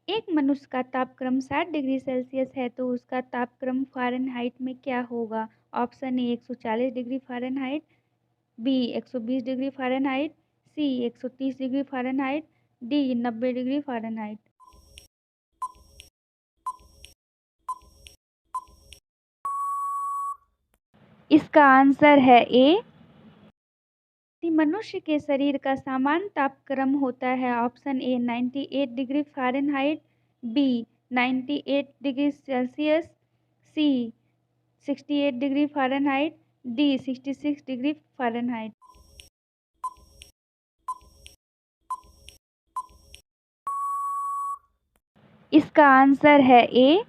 एक मनुष्य का तापक्रम 60 डिग्री सेल्सियस है तो उसका तापक्रम फ़ारेनहाइट में क्या होगा? Option A 140 degree Fahrenheit, B 120 degree Fahrenheit, C 130 degree Fahrenheit, D 90 degree Fahrenheit. इसका आंसर है ए। मनुष्य के शरीर का सामान्य तापक्रम होता है option A 98 degree Fahrenheit, B 98 degree Celsius, C 68 degree Fahrenheit, D 66 degree Fahrenheit. इसका आंसर है ए।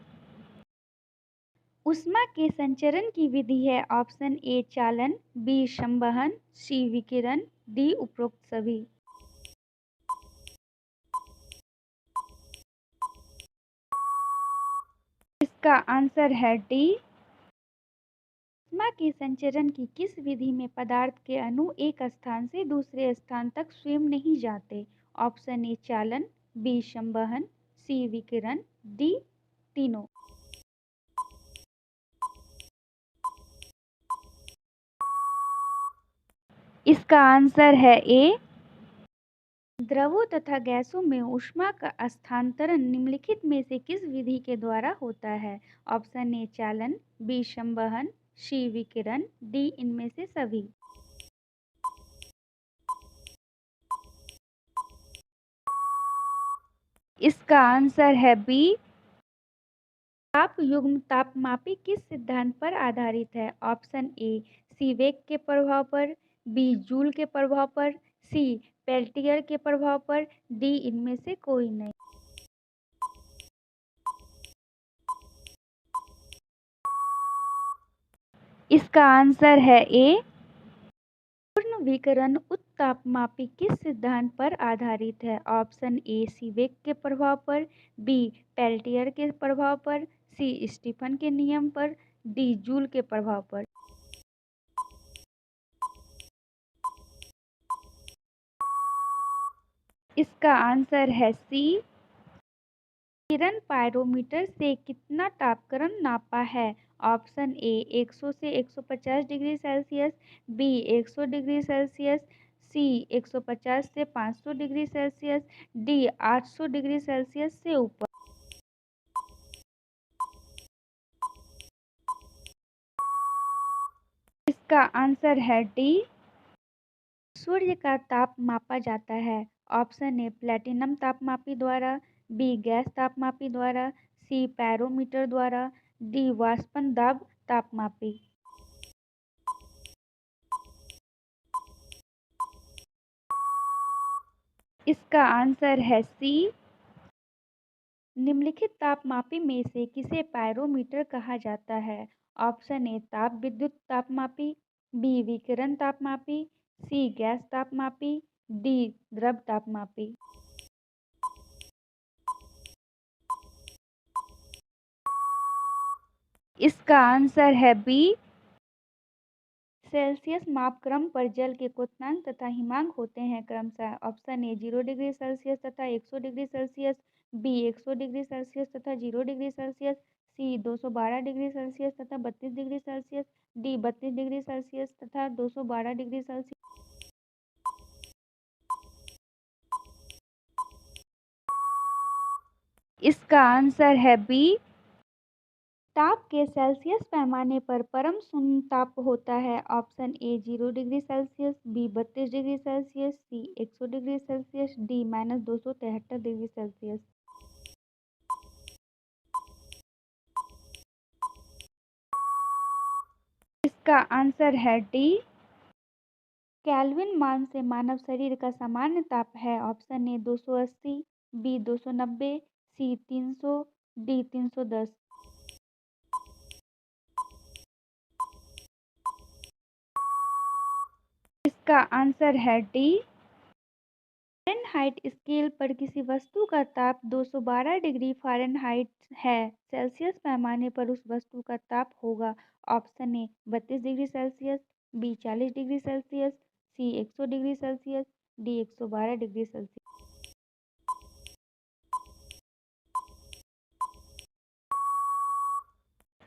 ऊष्मा के संचरण की विधि है ऑप्शन ए चालन, बी संवहन, सी विकिरण, डी उपरोक्त सभी। इसका आंसर है डी। ऊष्मा के संचरण की किस विधि में पदार्थ के अणु एक स्थान से दूसरे स्थान तक स्वयं नहीं जाते? ऑप्शन ए चालन, बी संवहन, सी विकिरण, डी तीनों। इसका आंसर है ए। द्रवों तथा गैसों में ऊष्मा का स्थानांतरण निम्नलिखित में से किस विधि के द्वारा होता है? ऑप्शन ए चालन, बी संवहन, सी विकिरण, डी इनमें से सभी। इसका आंसर है बी। ताप युग्म तापमापी किस सिद्धांत पर आधारित है? ऑप्शन ए सीवेक के प्रभाव पर, बी जूल के प्रभाव पर, सी पेल्टियर के प्रभाव पर, डी इनमें से कोई नहीं। इसका आंसर है ए। पूर्ण विकिरण उत्तापमापी किस सिद्धांत पर आधारित है? ऑप्शन ए सीवेक के प्रभाव पर, बी पेल्टियर के प्रभाव पर, सी स्टीफन के नियम पर, डी जूल के प्रभाव पर। इसका आंसर है सी। किरण पायरोमीटर से कितना तापक्रम नापा है? ऑप्शन ए 100 से 150 degree Celsius, B 100 degree Celsius, C 150 से 500 degree Celsius, D 800 degree Celsius से ऊपर। इसका आंसर है डी। सूर्य का ताप मापा जाता है ऑप्शन ए प्लैटिनम तापमापी द्वारा, बी गैस तापमापी द्वारा, सी पैरोमीटर द्वारा, डी वाष्पन दाब तापमापी। इसका आंसर है सी। निम्नलिखित तापमापी में से किसे पायरोमीटर कहा जाता है? ऑप्शन ए ताप विद्युत तापमापी, बी विकिरण तापमापी, सी गैस तापमापी, डी द्रव तापमापी। इसका आंसर है बी। सेल्सियस मापक्रम पर जल के क्वथनांक तथा हिमांक होते हैं क्रमशः ऑप्शन ए 0 डिग्री सेल्सियस तथा 100 degree Celsius, B 100 degree Celsius तथा 0 degree Celsius, C 212 degree Celsius तथा 32 degree Celsius, D 32 degree Celsius तथा 212 डिग्री सेल्सियस। इसका आंसर है बी। ताप के सेल्सियस पैमाने पर परम शून्य ताप होता है option A 0 degree Celsius, B 32 degree Celsius, C 100 degree Celsius, D -273 degree Celsius. इसका आंसर है डी। केल्विन मान से मानव शरीर का सामान्य ताप है option A 280, B 290, C 300, D 310। इसका आंसर है डी। फ़ारेनहाइट स्केल पर किसी वस्तु का ताप 212 डिग्री फ़ारेनहाइट है सेल्सियस पैमाने पर उस वस्तु का ताप होगा option A 32 degree Celsius, B 40 degree Celsius, C 100 degree Celsius, D 112 degree Celsius.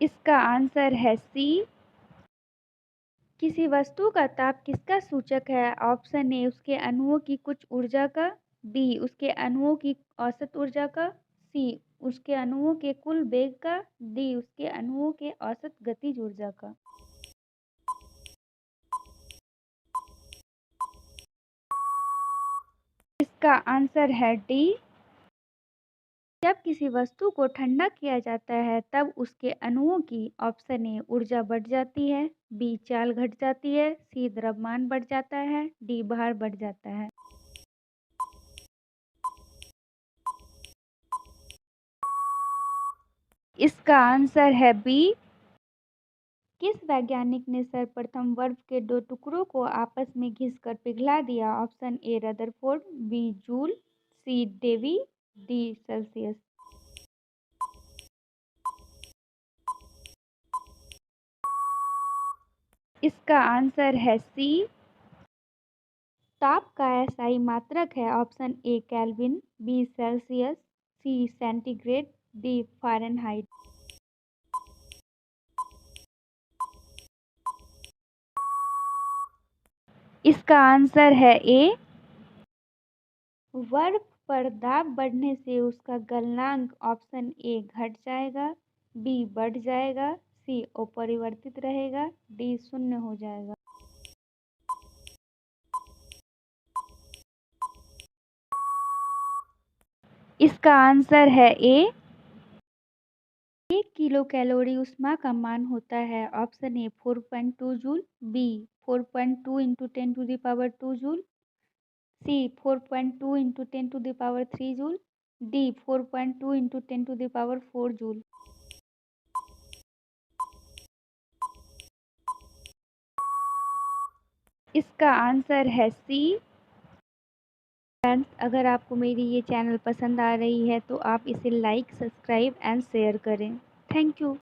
इसका आंसर है सी। किसी वस्तु का ताप किसका सूचक है? ऑप्शन ए उसके अणुओं की कुछ ऊर्जा का, बी उसके अणुओं की औसत ऊर्जा का, सी उसके अणुओं के कुल वेग का, डी उसके अणुओं के औसत गतिज ऊर्जा का। इसका आंसर है डी। जब किसी वस्तु को ठंडा किया जाता है तब उसके अणुओं की ऑप्शन ए ऊर्जा बढ़ जाती है, बी चाल घट जाती है, सी द्रव्यमान बढ़ जाता है, डी भार बढ़ जाता है। इसका आंसर है बी। किस वैज्ञानिक ने सर्वप्रथम बर्फ के दो टुकड़ों को आपस में घिसकर पिघला दिया? Option A Rutherford, B Joule, C Davy, D Celsius. इसका आंसर है सी। ताप का एसआई मात्रक है? Option A Kelvin, B Celsius, C centigrade, D Fahrenheit. इसका आंसर है ए। बर्फ पर दाब बढ़ने से उसका गलनांक ऑप्शन ए घट जाएगा, बी बढ़ जाएगा, सी अपरिवर्तित रहेगा, डी शून्य हो जाएगा। इसका आंसर है ए। 1 किलो कैलोरी ऊष्मा का मान होता है? Option A 4.2 joule, B 4.2 into 10⁻² joule, C 4.2 into 10⁻³ joule, D 4.2 into 10⁻⁴ joule. इसका आंसर है सी। फ्रेंड्स, अगर आपको मेरी ये चैनल पसंद आ रही है तो आप इसे लाइक, सब्सक्राइब एंड शेयर करें। Thank you.